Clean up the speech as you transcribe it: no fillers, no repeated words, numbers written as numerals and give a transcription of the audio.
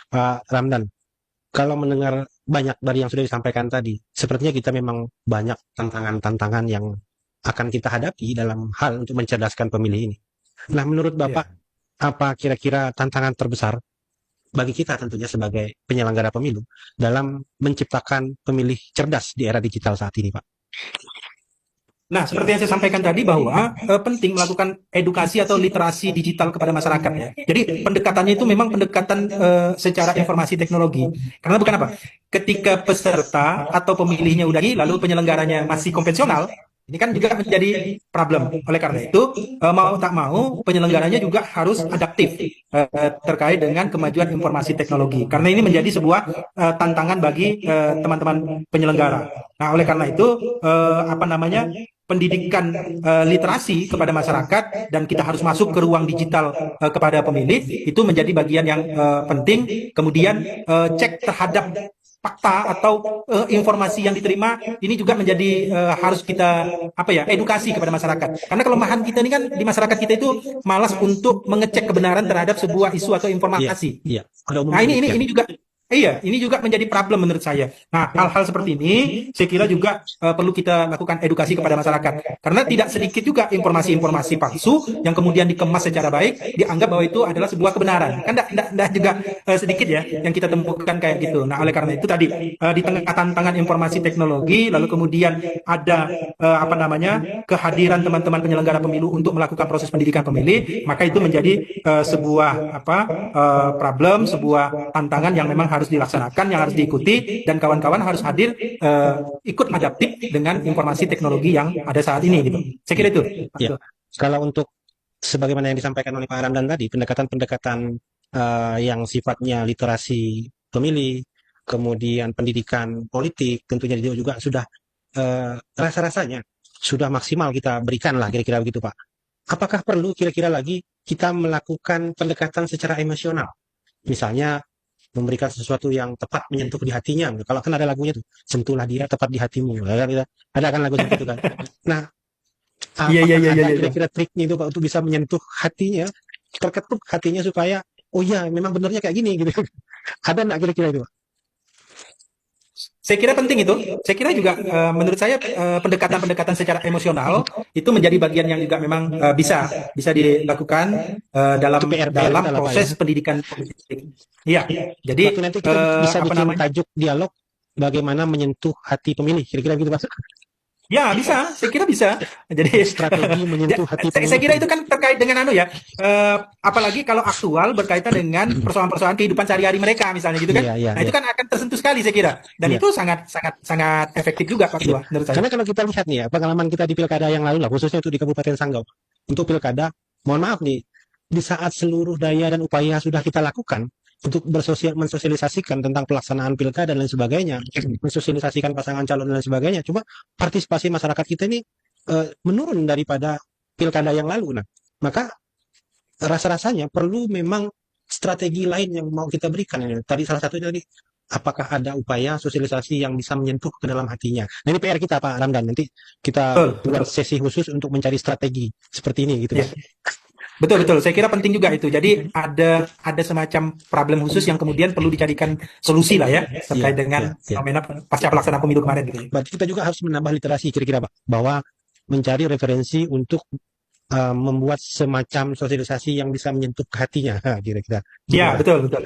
Pak Ramdan, kalau mendengar banyak dari yang sudah disampaikan tadi, sepertinya kita memang banyak tantangan-tantangan yang akan kita hadapi dalam hal untuk mencerdaskan pemilih ini. Nah, menurut Bapak, Ya. apa kira-kira tantangan terbesar bagi kita tentunya sebagai penyelenggara pemilu dalam menciptakan pemilih cerdas di era digital saat ini, Pak? Nah, seperti yang saya sampaikan tadi bahwa penting melakukan edukasi atau literasi digital kepada masyarakat ya. Jadi pendekatannya itu memang pendekatan secara informasi teknologi. Karena bukan apa? Ketika peserta atau pemilihnya udah lalu penyelenggaranya masih konvensional, ini kan juga menjadi problem. Oleh karena itu, mau tak mau penyelenggaranya juga harus adaptif terkait dengan kemajuan informasi teknologi. Karena ini menjadi sebuah tantangan bagi teman-teman penyelenggara. Nah, oleh karena itu, apa namanya? Pendidikan literasi kepada masyarakat dan kita harus masuk ke ruang digital kepada pemilih itu menjadi bagian yang penting. Kemudian cek terhadap fakta atau informasi yang diterima ini juga menjadi harus kita apa ya edukasi kepada masyarakat. Karena kelemahan kita ini kan di masyarakat kita itu malas untuk mengecek kebenaran terhadap sebuah isu atau Iya, informasi. iya. Pada Nah, umumnya demikian. ini juga iya, ini juga menjadi problem menurut saya. Nah, hal-hal seperti ini saya kira juga perlu kita lakukan edukasi kepada masyarakat. Karena tidak sedikit juga informasi-informasi palsu yang kemudian dikemas secara baik dianggap bahwa itu adalah sebuah kebenaran. Kan enggak juga sedikit ya yang kita temukan kayak gitu. Nah, oleh karena itu tadi di tengah tantangan informasi teknologi lalu kemudian ada apa namanya? Kehadiran teman-teman penyelenggara pemilu untuk melakukan proses pendidikan pemilih, maka itu menjadi sebuah apa problem, sebuah tantangan yang memang harus dilaksanakan, yang harus diikuti, dan kawan-kawan harus hadir ikut adaptif dengan informasi teknologi yang ada saat ini gitu. Saya kira Iya, itu, Pak iya. Ketua. Kalau untuk sebagaimana yang disampaikan oleh Pak Ramdan tadi, pendekatan-pendekatan yang sifatnya literasi pemilih, kemudian pendidikan politik, tentunya juga sudah rasa-rasanya sudah maksimal kita berikan lah kira-kira begitu Pak. Apakah perlu kira-kira lagi kita melakukan pendekatan secara emosional? Misalnya memberikan sesuatu yang tepat menyentuh di hatinya. Kalau kan ada lagunya tuh, sentuhlah dia tepat di hatimu. Ada kan lagu seperti itu kan. Nah, Iya, iya, apakah iya, iya, ada iya. kira-kira triknya itu Pak untuk bisa menyentuh hatinya, terketuk hatinya supaya oh iya memang benernya kayak gini gitu. Ada nggak kira-kira itu Pak? Saya kira penting itu. Saya kira juga menurut saya pendekatan-pendekatan secara emosional itu menjadi bagian yang juga memang bisa bisa dilakukan Itu dalam PR dalam kita lah Pak ya. proses pendidikan politik. Iya. Jadi Suatu nanti kita bisa apa bikin namanya? tajuk dialog bagaimana menyentuh hati pemilih. Kira-kira gitu Pak. Ya, bisa. Saya kira bisa. Jadi, Strategi menyentuh hati saya pemilih. kira itu kan terkait dengan anu ya. Apalagi kalau aktual berkaitan dengan persoalan-persoalan kehidupan sehari-hari mereka misalnya gitu kan. Iya, iya, Nah, iya. itu kan akan tersentuh sekali saya kira. Dan Iya. itu sangat sangat sangat efektif juga Pak Iya. Ketua menurut saya. Karena kalau kita lihat nih ya, pengalaman kita di pilkada yang lalu lah, khususnya itu di Kabupaten Sanggau. Untuk pilkada, mohon maaf nih, di saat seluruh daya dan upaya sudah kita lakukan untuk mensosialisasikan tentang pelaksanaan pilkada dan lain sebagainya, mensosialisasikan pasangan calon dan lain sebagainya, cuma partisipasi masyarakat kita ini menurun daripada pilkada yang lalu. Nah, maka rasa-rasanya perlu memang strategi lain yang mau kita berikan. Tadi salah satunya tadi apakah ada upaya sosialisasi yang bisa menyentuh ke dalam hatinya. Nah ini PR kita Pak Ramdan. Nanti kita Betul, buat betul. sesi khusus untuk mencari strategi seperti ini gitu Ya. Pak. Betul, betul. Saya kira penting juga itu. Jadi ada semacam problem khusus yang kemudian perlu dicarikan solusi lah ya Iya, terkait iya, dengan iya. fenomena pasca pelaksanaan pemilu kemarin gitu ya. Berarti kita juga harus menambah literasi kira-kira Pak, bahwa mencari referensi untuk membuat semacam sosialisasi yang bisa menyentuh ke hatinya kira-kira gitu Ya, Pak. betul, betul.